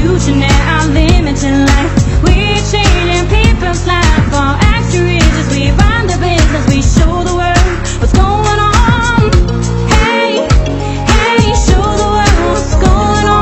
FutureNet, our limited life. We're changing people's lives for extra riches. We run the business, we show the world what's going on. Hey, hey, show the world what's going on.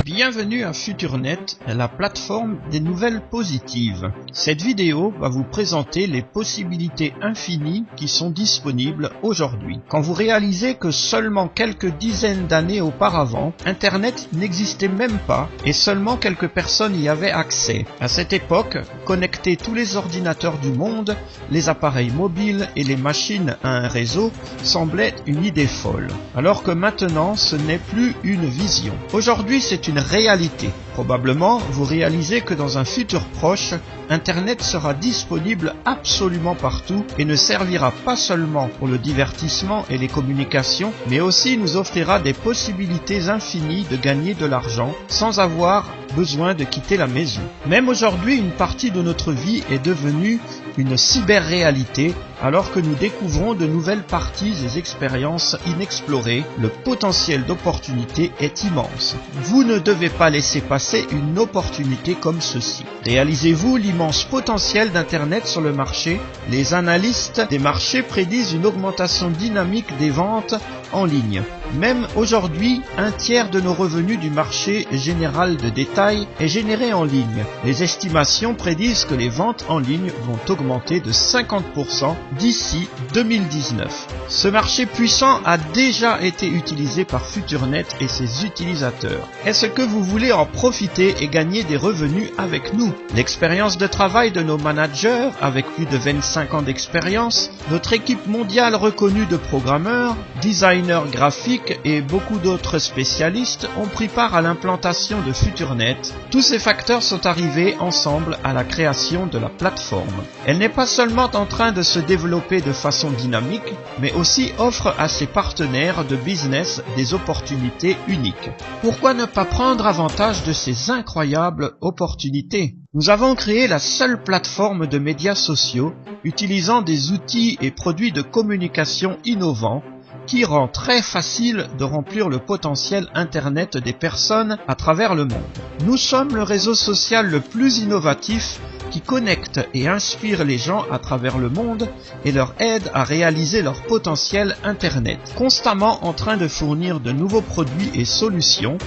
Bienvenue à FutureNet, la plateforme des nouvelles positives. Cette vidéo va vous présenter les possibilités infinies qui sont disponibles aujourd'hui. Quand vous réalisez que seulement quelques dizaines d'années auparavant, Internet n'existait même pas et seulement quelques personnes y avaient accès. À cette époque, connecter tous les ordinateurs du monde, les appareils mobiles et les machines à un réseau semblait une idée folle. Alors que maintenant, ce n'est plus une vision. Aujourd'hui, c'est une réalité. Probablement, vous réalisez que dans un futur proche, Internet sera disponible absolument partout et ne servira pas seulement pour le divertissement et les communications, mais aussi nous offrira des possibilités infinies de gagner de l'argent sans avoir besoin de quitter la maison. Même aujourd'hui, une partie de notre vie est devenue une cyber-réalité alors que nous découvrons de nouvelles parties et expériences inexplorées. Le potentiel d'opportunité est immense. Vous ne devez pas laisser passer une opportunité comme ceci. Réalisez-vous l'immense potentiel d'Internet sur le marché? Les analystes des marchés prédisent une augmentation dynamique des ventes en ligne. Même aujourd'hui, un tiers de nos revenus du marché général de détail est généré en ligne. Les estimations prédisent que les ventes en ligne vont augmenter de 50% d'ici 2019. Ce marché puissant a déjà été utilisé par FutureNet et ses utilisateurs. Est-ce que vous voulez en profiter et gagner des revenus avec nous? L'expérience de travail de nos managers, avec plus de 25 ans d'expérience, notre équipe mondiale reconnue de programmeurs, designers graphiques et beaucoup d'autres spécialistes ont pris part à l'implantation de FutureNet. Tous ces facteurs sont arrivés ensemble à la création de la plateforme. Elle n'est pas seulement en train de se développer de façon dynamique, mais aussi offre à ses partenaires de business des opportunités uniques. Pourquoi ne pas prendre avantage de ces incroyables opportunités? Nous avons créé la seule plateforme de médias sociaux utilisant des outils et produits de communication innovants qui rend très facile de remplir le potentiel Internet des personnes à travers le monde. Nous sommes le réseau social le plus innovatif qui connecte et inspire les gens à travers le monde et leur aide à réaliser leur potentiel Internet, constamment en train de fournir de nouveaux produits et solutions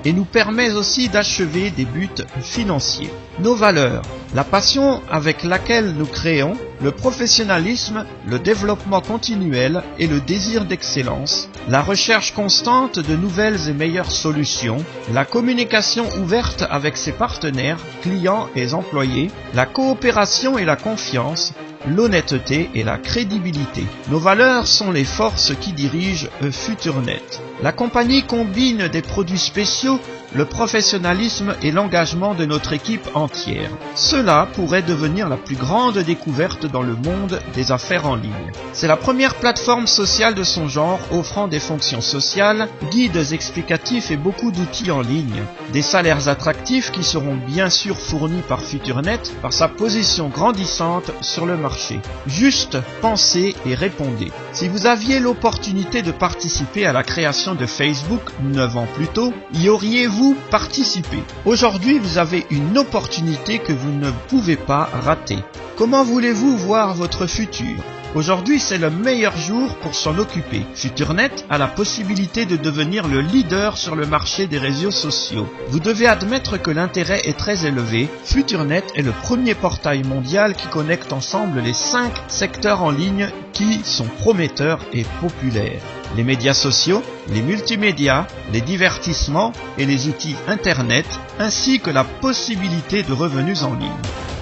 et nous permet aussi d'achever des buts financiers. Nos valeurs, la passion avec laquelle nous créons, le professionnalisme, le développement continuel et le désir d'excellence, la recherche constante de nouvelles et meilleures solutions, la communication ouverte avec ses partenaires, clients et employés, la coopération et la confiance, l'honnêteté et la crédibilité. Nos valeurs sont les forces qui dirigent FutureNet. La compagnie combine des produits spéciaux, le professionnalisme et l'engagement de notre équipe entière. Cela pourrait devenir la plus grande découverte dans le monde des affaires en ligne. C'est la première plateforme sociale de son genre offrant des fonctions sociales, guides explicatifs et beaucoup d'outils en ligne. Des salaires attractifs qui seront bien sûr fournis par FutureNet par sa position grandissante sur le marché. Juste pensez et répondez. Si vous aviez l'opportunité de participer à la création de Facebook 9 ans plus tôt, y auriez-vous participé? Aujourd'hui, vous avez une opportunité que vous ne pouvez pas rater. Comment voulez-vous voir votre futur? Aujourd'hui, c'est le meilleur jour pour s'en occuper. FutureNet a la possibilité de devenir le leader sur le marché des réseaux sociaux. Vous devez admettre que l'intérêt est très élevé. FutureNet est le premier portail mondial qui connecte ensemble les 5 secteurs en ligne qui sont prometteurs et populaires. Les médias sociaux, les multimédias, les divertissements et les outils Internet, ainsi que la possibilité de revenus en ligne.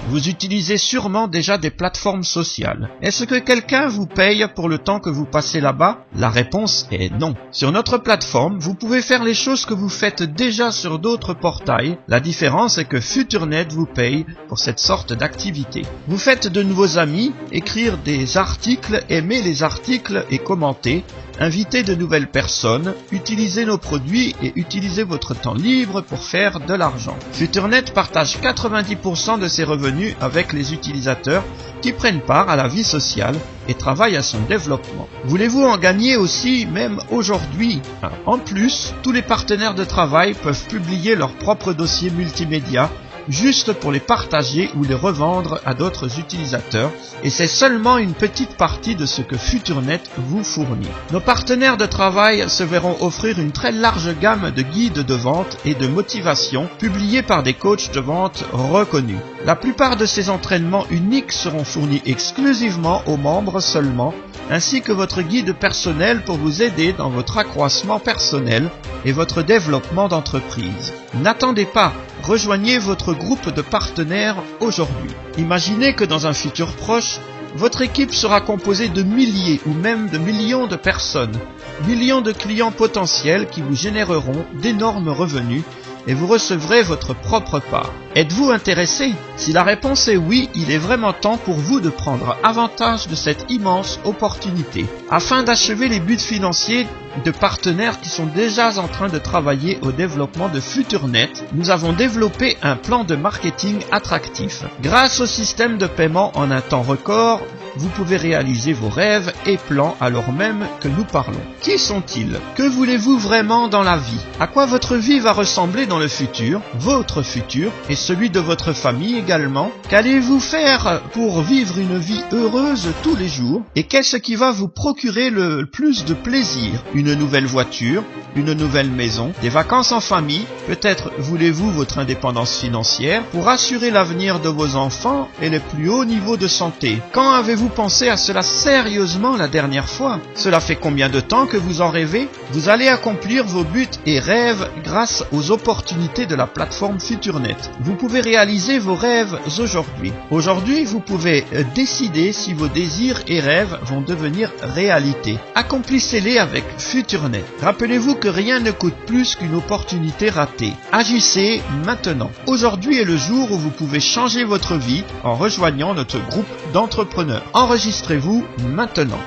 Vous utilisez sûrement déjà des plateformes sociales. Est-ce que quelqu'un vous paye pour le temps que vous passez là-bas? La réponse est non. Sur notre plateforme, vous pouvez faire les choses que vous faites déjà sur d'autres portails. La différence est que FutureNet vous paye pour cette sorte d'activité. Vous faites de nouveaux amis, écrire des articles, aimer les articles et commenter, inviter de nouvelles personnes, utiliser nos produits et utiliser votre temps libre pour faire de l'argent. FuturNet partage 90% de ses revenus avec les utilisateurs qui prennent part à la vie sociale et travaillent à son développement. Voulez-vous en gagner aussi, même aujourd'hui? En plus, tous les partenaires de travail peuvent publier leurs propres dossiers multimédia juste pour les partager ou les revendre à d'autres utilisateurs, et c'est seulement une petite partie de ce que FuturNet vous fournit. Nos partenaires de travail se verront offrir une très large gamme de guides de vente et de motivation publiés par des coachs de vente reconnus. La plupart de ces entraînements uniques seront fournis exclusivement aux membres seulement, ainsi que votre guide personnel pour vous aider dans votre accroissement personnel et votre développement d'entreprise. N'attendez pas, rejoignez votre groupe de partenaires aujourd'hui. Imaginez que dans un futur proche, votre équipe sera composée de milliers ou même de millions de personnes, millions de clients potentiels qui vous généreront d'énormes revenus et vous recevrez votre propre part. Êtes-vous intéressé? Si la réponse est oui, il est vraiment temps pour vous de prendre avantage de cette immense opportunité. Afin d'achever les buts financiers de partenaires qui sont déjà en train de travailler au développement de FuturNet, nous avons développé un plan de marketing attractif. Grâce au système de paiement en un temps record, vous pouvez réaliser vos rêves et plans alors même que nous parlons. Qui sont-ils? Que voulez-vous vraiment dans la vie? À quoi votre vie va ressembler dans le futur, votre futur et celui de votre famille également? Qu'allez-vous faire pour vivre une vie heureuse tous les jours? Et qu'est-ce qui va vous procurer le plus de plaisir? Une nouvelle voiture, une nouvelle maison, des vacances en famille? Peut-être voulez-vous votre indépendance financière pour assurer l'avenir de vos enfants et les plus hauts niveaux de santé? Quand avez-vous pensé à cela sérieusement la dernière fois? Cela fait combien de temps que vous en rêvez? Vous allez accomplir vos buts et rêves grâce aux opportunités de la plateforme FuturNet. Vous pouvez réaliser vos rêves aujourd'hui. Aujourd'hui, vous pouvez décider si vos désirs et rêves vont devenir réalité. Accomplissez-les avec FuturNet. Rappelez-vous que rien ne coûte plus qu'une opportunité ratée. Agissez maintenant. Aujourd'hui est le jour où vous pouvez changer votre vie en rejoignant notre groupe d'entrepreneurs. Enregistrez-vous maintenant.